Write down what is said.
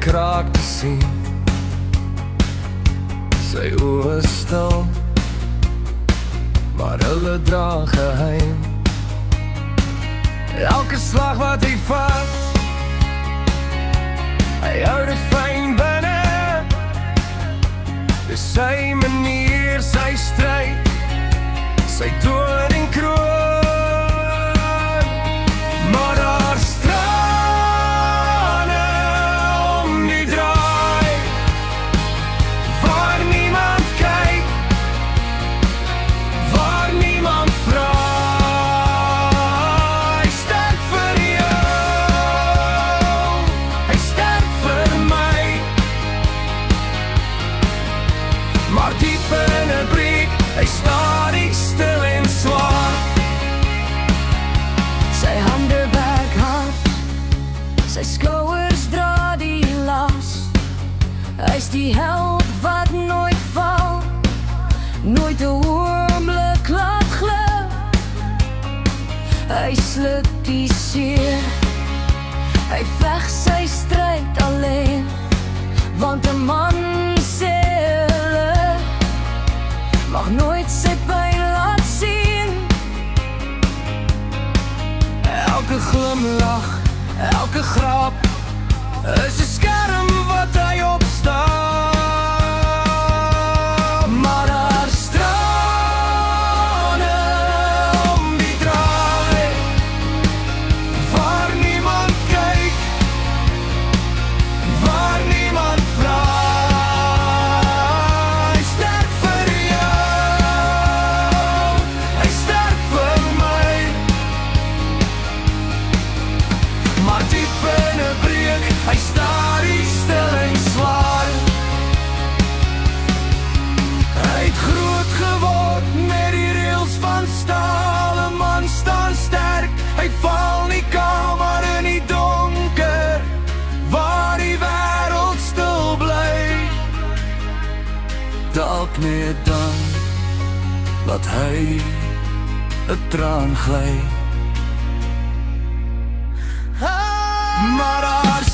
kraak te sien. Sy oë is stil, maar hulle dra geheim. Elke slag wat hy vat, hy hou dit fyn binne. Dis sy manier, sy stryd, sy dood en kroon. Maar daar strane om die draai, waar niemand kyk, waar niemand vra. Hy sterk vir jou, hy sterk vir my. Maar diep in 'n breek, hy staan nie stil en swaar. Sy hande werk hard, sy skouers dra die las. Hy's die held wat nooit val, nooit 'n oomblik laat glip. Hy sluk die seer, hy veg sy stryd alleen, want 'n man sê hulle mag nooit sy pyn laat sien. Elke glimlach, elke grap is 'n skerm wat hy opstaan. Maar daar strane om die draai, waar niemand kyk, waar niemand vra. Hy sterk vir jou, hy sterk vir my. Maar diep in 'n breek, hy staar nie stil en swaar. Hy het groot geword met die reëls van staal. 'n man staan sterk, hy val nie kaal, maar in die donker, waar die wêreld stil bly. Dalk net dan laat hy 'n traan gly. Maar daar